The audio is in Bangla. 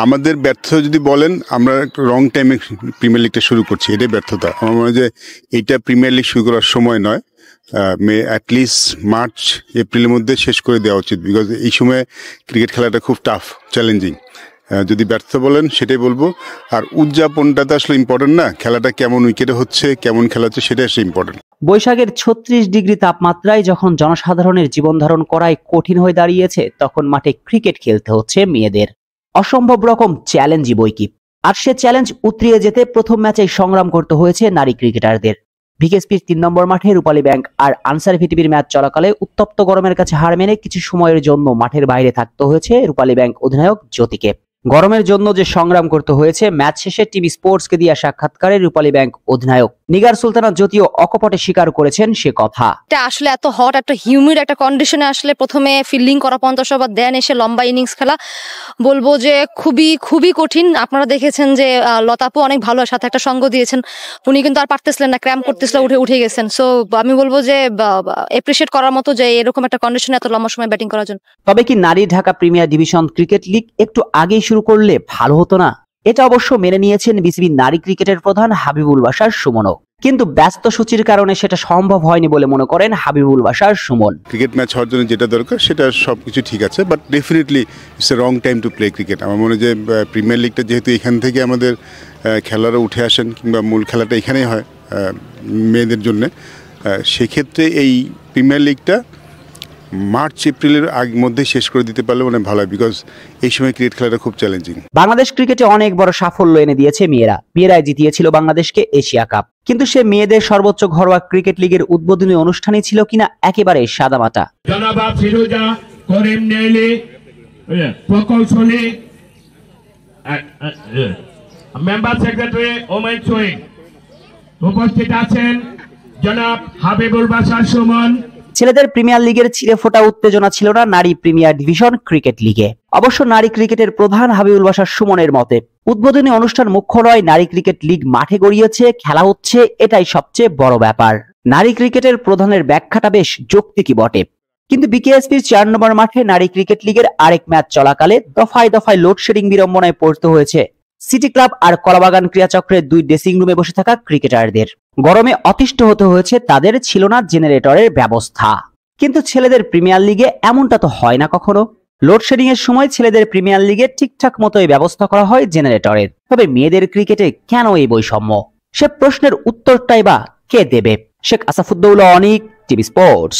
আমাদের ব্যর্থতা যদি বলেন, আমরা রং টাইমে প্রিমিয়ার লিগটা শুরু করছি, এটাই ব্যর্থতা। আমার মনে হয় যে এইটা প্রিমিয়ার লিগ শুরু করার সময় নয়, অ্যাটলিস্ট মার্চ এপ্রিলের মধ্যে শেষ করে দেওয়া উচিত, বিকজ এই সময় ক্রিকেট খেলাটা খুব টাফ, চ্যালেঞ্জিং। যদি ব্যর্থ বলেন সেটাই বলবো। আর উদযাপনটা তো আসলে ইম্পর্টেন্ট না, খেলাটা কেমন উইকেটে হচ্ছে, কেমন খেলা হচ্ছে, সেটাই আসলে ইম্পর্টেন্ট। বৈশাখের 36 ডিগ্রি তাপমাত্রায় যখন জনসাধারণের জীবন ধারণ করাই কঠিন হয়ে দাঁড়িয়েছে, তখন মাঠে ক্রিকেট খেলতে হচ্ছে মেয়েদের। অসম্ভব রকম চ্যালেঞ্জই বৈকি। আর সে চ্যালেঞ্জ উতরিয়ে যেতে প্রথম ম্যাচেই সংগ্রাম করতে হয়েছে নারী ক্রিকেটারদের। ভিকেএসপির 3 নম্বর মাঠে রূপালী ব্যাংক আর আনসার ভিটিবির ম্যাচ চলাকালে উত্তপ্ত গরমের কাছে হার মেনে কিছু সময়ের জন্য মাঠের বাইরে থাকতে হয়েছে রূপালী ব্যাংক অধিনায়ক জ্যোতিকে। গরমের জন্য যে সংগ্রাম করতে হয়েছে, ম্যাচ শেষে টিভি স্পোর্টসকে দেয়া সাক্ষাৎকারে রূপালী ব্যাংক অধিনায়ক নিগার সুলতানা জ্যোতিও অকপটে স্বীকার করেছেন সে কথা। এটা আসলে এত হট, একটা হিউমিড একটা কন্ডিশনে আসলে প্রথমে ফিল্ডিং করা 50 ওভার, দেন এসে লম্বা ইনিংস খেলা, বলবো যে খুবই খুবই কঠিন। আপনারা দেখেছেন যে লতাপু অনেক ভালো, সাথে একটা সঙ্গ দিয়েছেন, উনি কিন্তু আর পারতেছিলেন না, ক্র্যাম্প করতেছিলেন, উঠে গেছেন। সো আমি বলবো যে এপ্রিশিয়েট করার মতো যে এরকম একটা কন্ডিশনে এত লম্বা সময় ব্যাটিং করার জন্য। তবে কি নারী Dhaka premier division cricket league একটু আগেই শুরু করলে ভালো হতো না? এটা অবশ্য মেনে নিয়েছেন বিসিবি নারী ক্রিকেটের প্রধান হাবিবুল বাশার সুমনও, কিন্তু ব্যস্ত সূচির কারণে সেটা সম্ভব হয়নি বলে মনে করেন হাবিবুল বাশার সুমন। ক্রিকেট ম্যাচ হওয়ার জন্য যেটা দরকার সেটা সবকিছু ঠিক আছে, but definitely it's a wrong time to play cricket. আমার মনে হয় যে প্রিমিয়ার লিগটা যেহেতু এখান থেকে আমাদের খেলারা উঠে আসেন, কিংবা মূল খেলাটা এখানেই হয় মেয়েদের জন্য, সেক্ষেত্রে এই প্রিমিয়ার লিগটা মার্চ এপ্রিলের মধ্যে শেষ করে দিতে পারলে মানে ভালো হয়, বিকজ এই সময় ক্রিকেট খেলাটা খুব চ্যালেঞ্জিং। বাংলাদেশ ক্রিকেটে অনেক বড় সাফল্য এনে দিয়েছে মেয়েরাই জিতিয়েছিল বাংলাদেশকে এশিয়া কাপ। কিন্তু সে মেয়েদের সর্বোচ্চ ঘরোয়া ক্রিকেট লিগের উদ্বোধনী অনুষ্ঠানই ছিল কিনা একেবারে সাদামাটা। জনাব ফিরোজা করিম নেইলি প্রকৌশলী, মেম্বার সেক্রেটারি ওমেন সুইং, উপস্থিত আছেন জনাব হাবিবুল বাশার সুমন। ছেলেদের প্রিমিয়ার লিগের ছিঁড়ে ফোটা উত্তেজনা ছিল না নারী প্রিমিয়ার ডিভিশন ক্রিকেট লিগে। অবশ্য নারী ক্রিকেটের প্রধান হাবিবুল বাশার সুমনের মতে উদ্বোধনী অনুষ্ঠান মুখ্য নয়, নারী ক্রিকেট লিগ মাঠে গড়িয়েছে, খেলা হচ্ছে, এটাই সবচেয়ে বড় ব্যাপার। নারী ক্রিকেটের প্রধানের ব্যাখ্যাটা বেশ যৌক্তিকই বটে, কিন্তু বিকেএসপির 4 নম্বর মাঠে নারী ক্রিকেট লিগের আরেক ম্যাচ চলাকালে দফায় দফায় লোডশেডিং বিড়ম্বনায় পড়তে হয়েছে সিটি ক্লাব আর কলাবাগান ক্রীড়াচক্রের 2 ড্রেসিং রুমে বসে থাকা ক্রিকেটারদের। গরমে অতিষ্ঠ হতে হয়েছে তাদের, ছিল না জেনারেটরের ব্যবস্থা। কিন্তু ছেলেদের প্রিমিয়ার লিগে এমনটা তো হয় না কখনো। লোডশেডিং এর সময় ছেলেদের প্রিমিয়ার লিগে ঠিকঠাক মতোই ব্যবস্থা করা হয় জেনারেটরের। তবে মেয়েদের ক্রিকেটে কেন এই বৈষম্য? সে প্রশ্নের উত্তরটাই বা কে দেবে? শেখ আসাফুদ্দৌলা অনিক, টিভি স্পোর্টস।